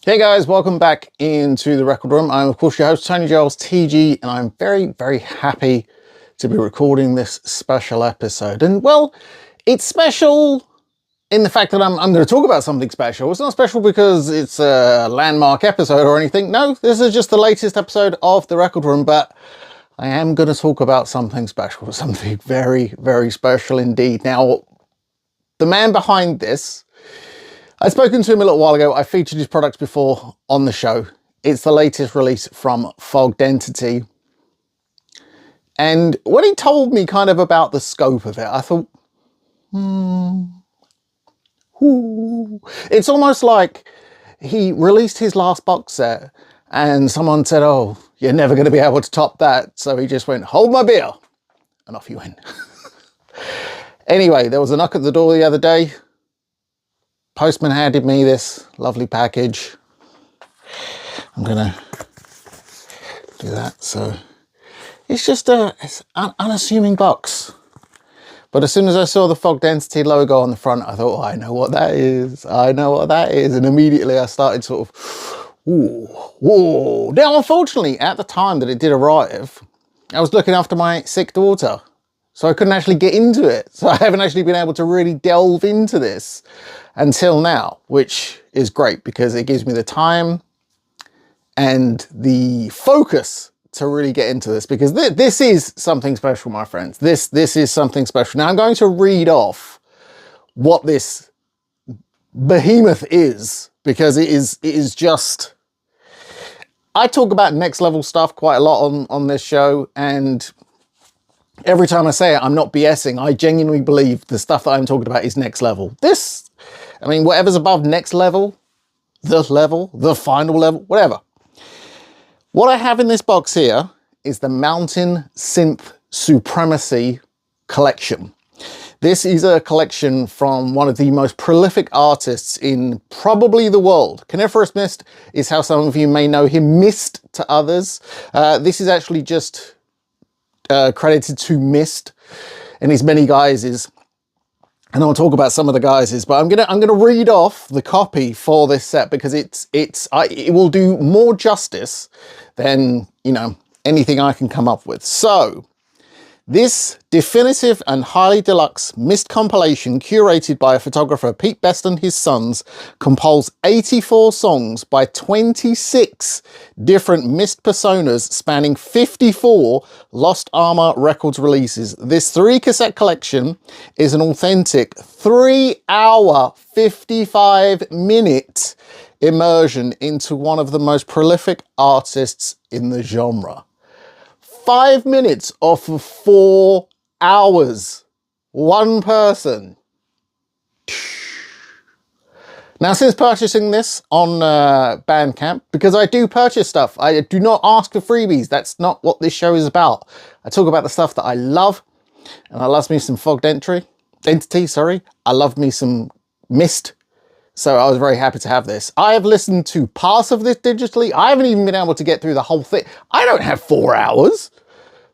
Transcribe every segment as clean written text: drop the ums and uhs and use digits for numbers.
Hey guys, welcome back into the record room. I'm of course your host Tony Giles TG, and I'm very happy to be recording this special episode. And well, it's special in the fact that I'm going to talk about something special. It's not special because it's a landmark episode or anything. No, this is just the latest episode of the record room, but I am going to talk about something special, something very special indeed. Now, the man behind this, I'd spoken to him a little while ago. I featured his products before on the show. It's the latest release from Fogged Entity. And when he told me kind of about the scope of it, I thought, It's almost like he released his last box set and someone said, oh, you're never going to be able to top that. So he just went, hold my beer. And off he went. Anyway, there was a knock at the door the other day. Postman handed me this lovely package. I'm gonna do that. So it's just it's an unassuming box. But as soon as I saw the Fogged Entity logo on the front, I thought, oh, I know what that is. I know what that is. And immediately I started sort of, ooh, whoa. Now, unfortunately, at the time that it did arrive, I was looking after my sick daughter. So I couldn't actually get into it. So I haven't actually been able to really delve into this until now, which is great because it gives me the time and the focus to really get into this, because this is something special, my friends. This is something special. Now I'm going to read off what this behemoth is, because it is just, I talk about next level stuff quite a lot on this show, and every time I say it, I'm not BSing. I genuinely believe the stuff that I'm talking about is next level. I mean, whatever's above next level, the final level, whatever. What I have in this box here is the Mountain Synth Supremacy collection. This is a collection from one of the most prolific artists in probably the world. Coniferous Myst is how some of you may know him, Myst to others. This is actually just credited to Myst and his many guises, and I'll talk about some of the guises, but I'm gonna read off the copy for this set because it will do more justice than, you know, anything I can come up with. So this definitive and highly deluxe Myst compilation, curated by a photographer, Pete Best and his sons, compiles 84 songs by 26 different Myst personas spanning 54 Lost Armor Records releases. This 3-cassette collection is an authentic 3-hour, 55-minute immersion into one of the most prolific artists in the genre. 5 minutes off of 4 hours. One person. Now, since purchasing this on Bandcamp, because I do purchase stuff, I do not ask for freebies. That's not what this show is about. I talk about the stuff that I love, and I love me some Fogged Entity, sorry. I love me some Myst. So I was very happy to have this. I have listened to parts of this digitally. I haven't even been able to get through the whole thing. I don't have 4 hours,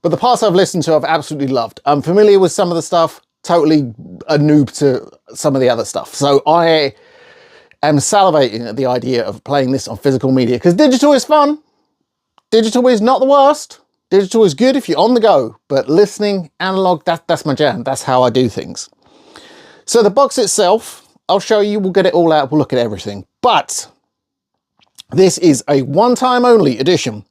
but the parts I've listened to I've absolutely loved. I'm familiar with some of the stuff, totally a noob to some of the other stuff. So I am salivating at the idea of playing this on physical media, because digital is fun. Digital is not the worst. Digital is good if you're on the go, but listening, analog, that's my jam. That's how I do things. So the box itself, I'll show you, we'll get it all out, we'll look at everything. But this is a one-time only edition.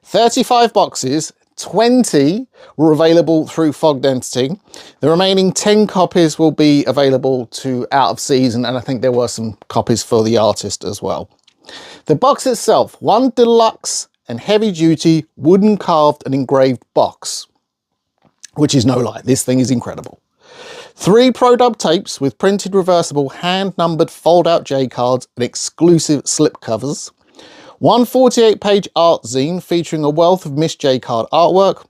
35 boxes, 20 were available through Fogged Entity. The remaining 10 copies will be available to out of season, and I think there were some copies for the artist as well. The box itself, one deluxe and heavy-duty wooden carved and engraved box, which is no lie. This thing is incredible. 3 Pro-Dub tapes with printed reversible hand-numbered fold-out J-cards and exclusive slipcovers. 1 48-page art zine featuring a wealth of Myst J-card artwork.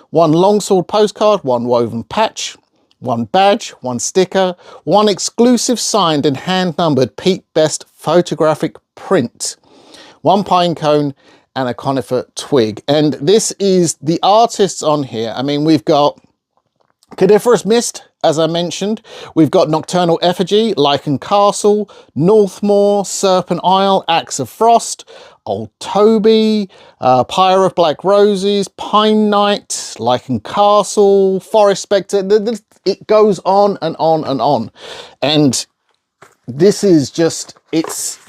1 longsword postcard, 1 woven patch, 1 badge, 1 sticker, 1 exclusive signed and hand-numbered Pete Best photographic print, 1 pine cone, and a conifer twig. And this is the artists on here. I mean, we've got Coniferous Myst, as I mentioned. We've got Nocturnal Effigy, Lichen Castle, Northmoor, Serpent Isle, Axe of Frost, Old Toby, Pyre of Black Roses, Pine Knight, Lichen Castle, Forest Spectre. It goes on and on and on. And this is just, it's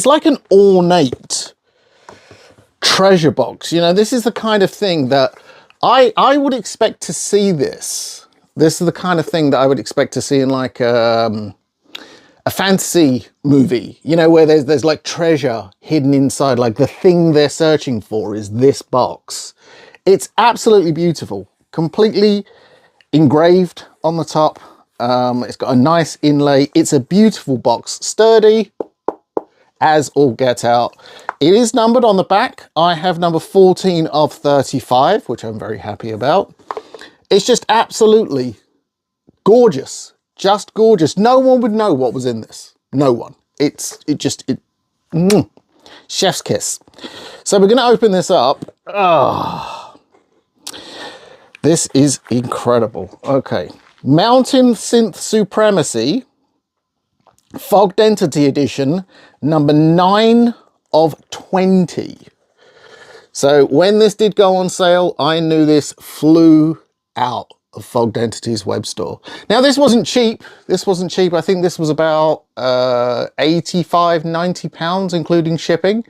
like an ornate treasure box. You know, this is the kind of thing that I would expect to see this. This is the kind of thing that I would expect to see in like a fantasy movie, you know, where there's like treasure hidden inside, like the thing they're searching for is this box. It's absolutely beautiful, completely engraved on the top. It's got a nice inlay. It's a beautiful box, sturdy as all get out. It is numbered on the back. I have number 14 of 35, which I'm very happy about. It's just absolutely gorgeous, just gorgeous. No one would know what was in this. No one. Chef's kiss. So we're going to open this up. This is incredible. Okay. Mountain Synth Supremacy, Fogged Entity Edition, number 9 of 20. So when this did go on sale, I knew this flew out of Fogged Entity's web store. Now this wasn't cheap. This wasn't cheap. I think this was about 85, 90 pounds, including shipping.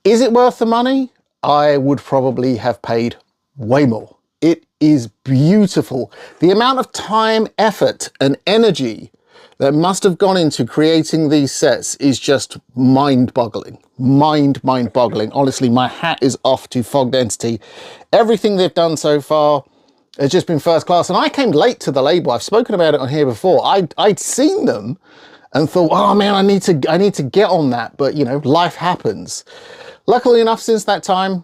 Is it worth the money? I would probably have paid way more. It is beautiful. The amount of time, effort, and energy that must have gone into creating these sets is just mind-boggling. Mind-boggling. Honestly, my hat is off to Fogged Entity. Everything they've done so far has just been first class. And I came late to the label. I've spoken about it on here before. I'd seen them and thought, oh man, I need to get on that. But you know, life happens. Luckily enough, since that time,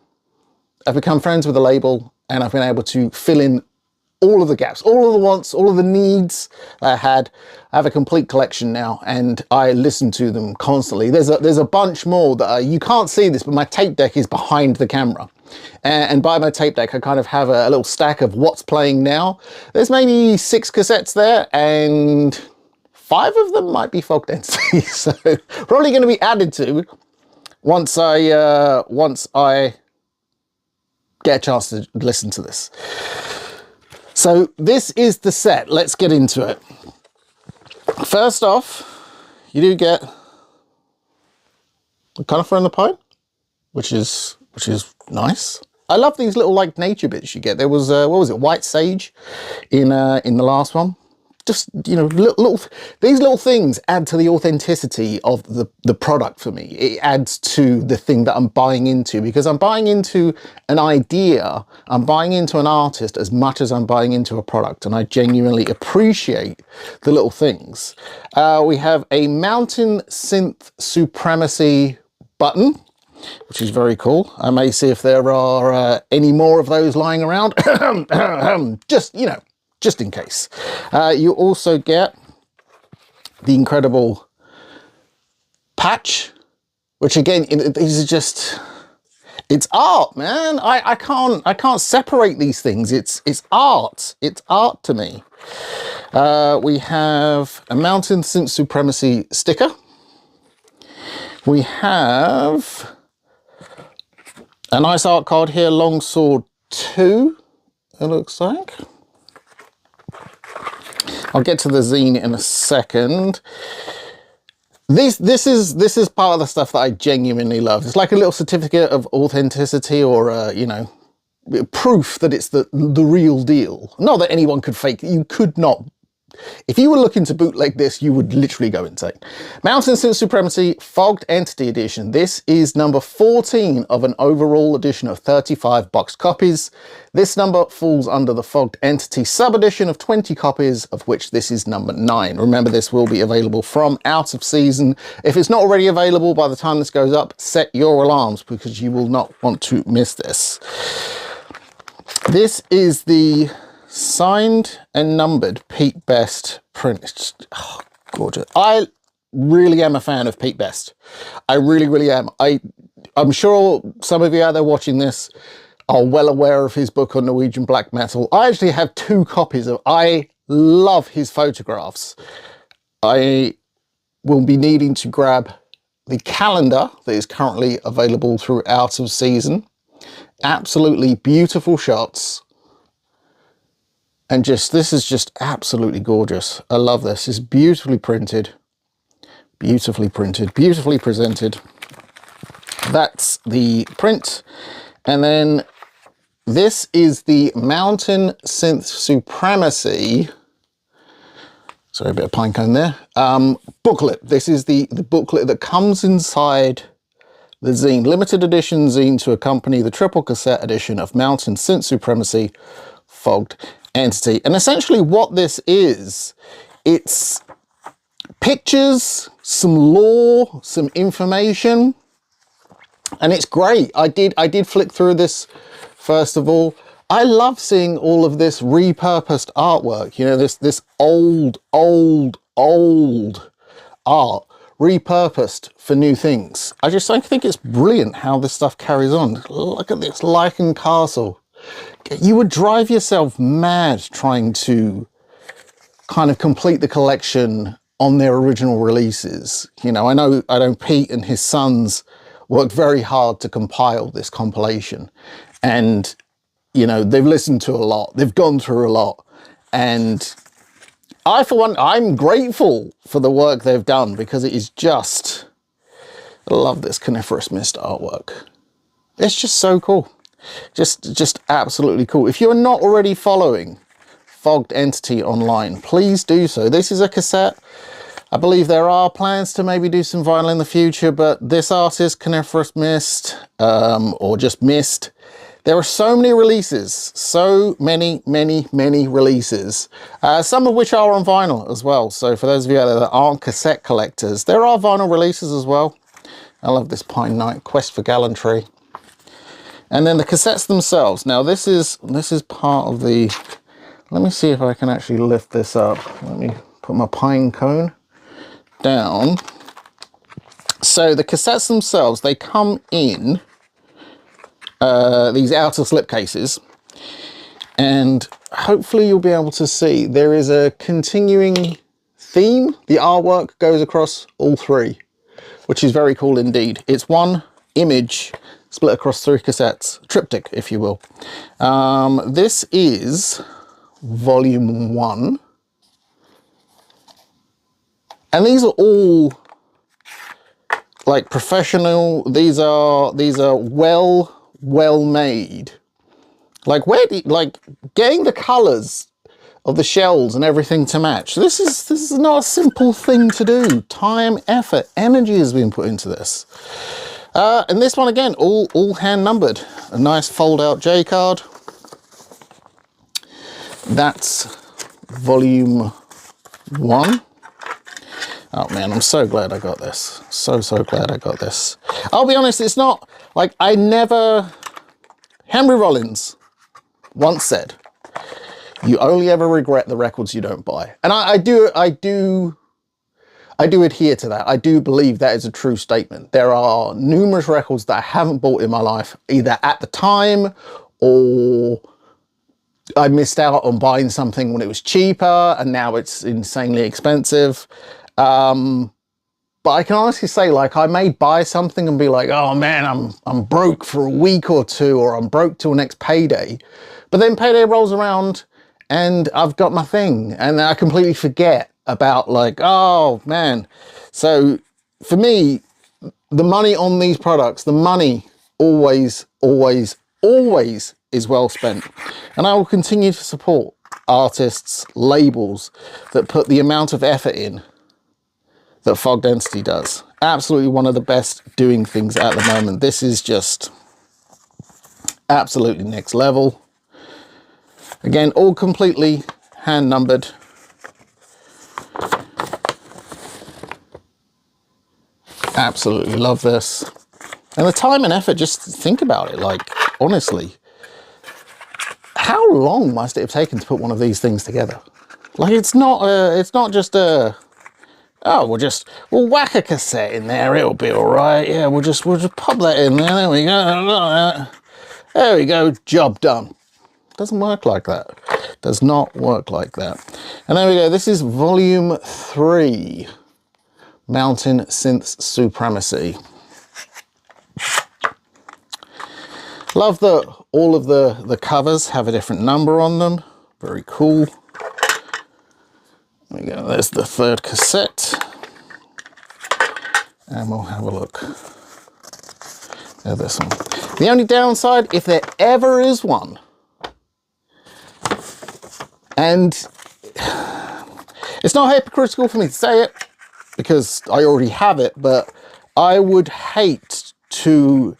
I've become friends with the label and I've been able to fill in all of the gaps, all of the wants, all of the needs I had. I have a complete collection now and I listen to them constantly. There's a bunch more that you can't see this, but my tape deck is behind the camera. And by my tape deck, I kind of have a little stack of what's playing now. There's maybe 6 cassettes there and 5 of them might be Fogged Entity. So probably going to be added to once I get a chance to listen to this. So this is the set. Let's get into it. First off, you do get a conifer in the pine, which is nice. I love these little like nature bits you get. There was what was it, white sage in the last one. Just, you know, these little things add to the authenticity of the product for me. It adds to the thing that I'm buying into, because I'm buying into an idea, I'm buying into an artist as much as I'm buying into a product, and I genuinely appreciate the little things. We have a Mountain Synth Supremacy button, which is very cool. I may see if there are any more of those lying around. Just, you know, just in case. You also get the incredible patch, which again, these are just, it's art, man. I can't separate these things. It's art. It's art to me. We have a Mountain Synth Supremacy sticker. We have a nice art card here, Longsword 2, it looks like. I'll get to the zine in a second. This is part of the stuff that I genuinely love. It's like a little certificate of authenticity, or you know, proof that it's the real deal. Not that anyone could fake it. You could not. If you were looking to bootleg this, you would literally go insane. Mountain Synth Supremacy Fogged Entity Edition. This is number 14 of an overall edition of 35 boxed copies. This number falls under the Fogged Entity sub-edition of 20 copies, of which this is number 9. Remember, this will be available from out of season. If it's not already available by the time this goes up, set your alarms, because you will not want to miss this. This is the signed and numbered Pete Best print. Oh, gorgeous. I really am a fan of Pete Best. I really am. I'm sure some of you out there watching this are well aware of his book on Norwegian black metal. I actually have 2 copies of. I love his photographs. I will be needing to grab the calendar that is currently available through Out of Season. Absolutely beautiful shots. And this is just absolutely gorgeous. I love this. It's beautifully printed, beautifully presented. That's the print. And then this is the Mountain Synth Supremacy. Sorry, a bit of pine cone there. Booklet. This is the booklet that comes inside the zine. Limited edition zine to accompany the triple cassette edition of Mountain Synth Supremacy Fogged Entity. And essentially what this is, it's pictures, some lore, some information, and it's great. I did flick through this first of all. I love seeing all of this repurposed artwork, you know, this old art repurposed for new things. I think it's brilliant how this stuff carries on. Look at this lichen castle. You would drive yourself mad trying to kind of complete the collection on their original releases. You know, I know Pete and his sons worked very hard to compile this compilation, and you know, they've listened to a lot, they've gone through a lot, and I, for one, I'm grateful for the work they've done, because it is just, I love this Coniferous Myst artwork. It's just so cool. Just absolutely cool. If you're not already following Fogged Entity online, please do so. This is a cassette. I believe there are plans to maybe do some vinyl in the future, but this artist, Coniferous Myst, or just Myst, there are so many releases, so many releases, some of which are on vinyl as well. So for those of you out there that aren't cassette collectors, there are vinyl releases as well. I love this Pine Knight, Quest for Gallantry. And then the cassettes themselves. Now this is part of the, let me see if I can actually lift this up. Let me put my pine cone down. So the cassettes themselves, they come in these outer slip cases, and hopefully you'll be able to see there is a continuing theme. The artwork goes across all 3, which is very cool indeed. It's one image split across 3 cassettes, triptych if you will. This is volume 1, and these are all like professional. These are well made. Like, like getting the colors of the shells and everything to match. This is not a simple thing to do. Time, effort, energy has been put into this. And this one again, all hand numbered. A nice fold out J card. That's volume 1. Oh man, I'm so glad I got this. So glad I got this. I'll be honest, it's not like Henry Rollins once said, you only ever regret the records you don't buy. And I do adhere to that. I do believe that is a true statement. There are numerous records that I haven't bought in my life, either at the time or I missed out on buying something when it was cheaper and now it's insanely expensive. But I can honestly say, like, I may buy something and be like, oh man, I'm broke for a week or 2, or I'm broke till next payday. But then payday rolls around and I've got my thing, and I completely forget about, like, oh man. So for me, the money on these products, the money always is well spent. And I will continue to support artists, labels that put the amount of effort in that Fogged Entity does. Absolutely one of the best doing things at the moment. This is just absolutely next level. Again, all completely hand numbered. Absolutely love this. And the time and effort, just think about it, like, honestly, how long must it have taken to put one of these things together? Like, it's not just a, oh, we'll whack a cassette in there, it'll be all right. Yeah, we'll just pop that in there. There we go. There we go, job done. Doesn't work like that. Does not work like that. And there we go, this is volume 3, Mountain Synth Supremacy. Love that all of the covers have a different number on them. Very cool. There we go, there's the 3rd cassette. And we'll have a look at this one. The only downside, if there ever is one, and it's not hypocritical for me to say it because I already have it, but I would hate to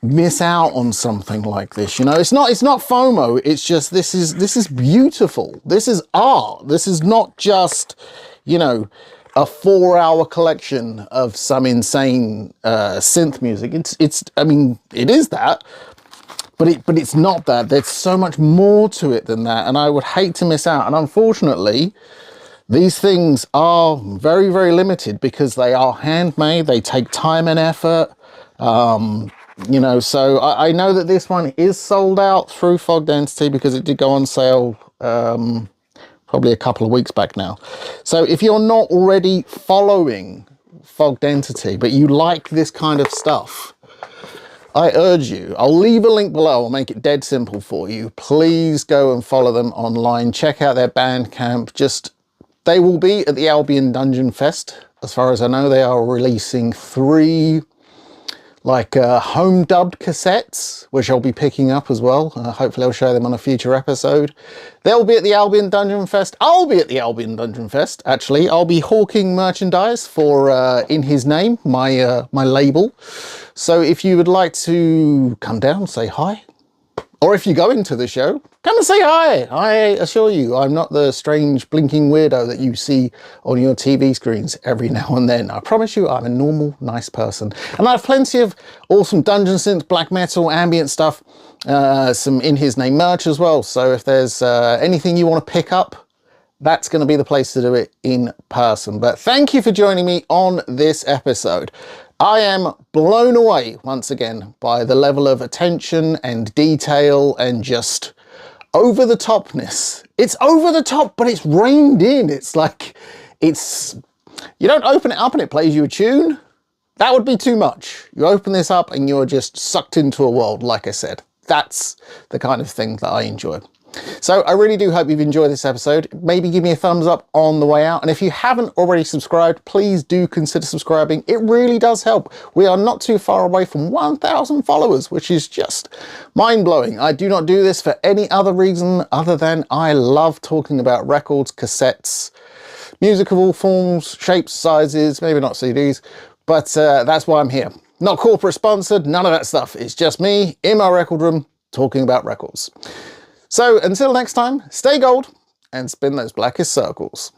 miss out on something like this. You know, it's not FOMO. It's just this is beautiful. This is art. This is not just, you know, a 4-hour collection of some insane synth music. It's I mean, it is that, but it's not that. There's so much more to it than that, and I would hate to miss out. And unfortunately, these things are very, very limited because they are handmade. They take time and effort. You know, so I know that this one is sold out through Fogged Entity because it did go on sale probably a couple of weeks back now. So if you're not already following Fogged Entity, but you like this kind of stuff, I urge you, I'll leave a link below, I'll make it dead simple for you. Please go and follow them online, check out their Bandcamp. They will be at the Albion Dungeon Fest. As far as I know, they are releasing 3 like home dubbed cassettes, which I'll be picking up as well. Hopefully I'll show them on a future episode. They'll be at the Albion Dungeon Fest. I'll be at the Albion Dungeon Fest, actually. I'll be hawking merchandise for In His Name, my label. So if you would like to come down, say hi, or if you go into the show, come and say hi. I assure you, I'm not the strange blinking weirdo that you see on your TV screens every now and then. I promise you, I'm a normal, nice person. And I have plenty of awesome dungeon synth, black metal, ambient stuff, some In His Name merch as well. So if there's anything you want to pick up, that's going to be the place to do it in person. But thank you for joining me on this episode. I am blown away once again by the level of attention and detail and just over the topness. It's over the top, but it's reined in. It's like, you don't open it up and it plays you a tune. That would be too much. You open this up and you're just sucked into a world, like I said. That's the kind of thing that I enjoy. So I really do hope you've enjoyed this episode. Maybe give me a thumbs up on the way out. And if you haven't already subscribed, please do consider subscribing. It really does help. We are not too far away from 1,000 followers, which is just mind-blowing. I do not do this for any other reason other than I love talking about records, cassettes, music of all forms, shapes, sizes, maybe not CDs, but that's why I'm here. Not corporate sponsored, none of that stuff. It's just me in my record room talking about records. So until next time, stay gold and spin those blackest circles.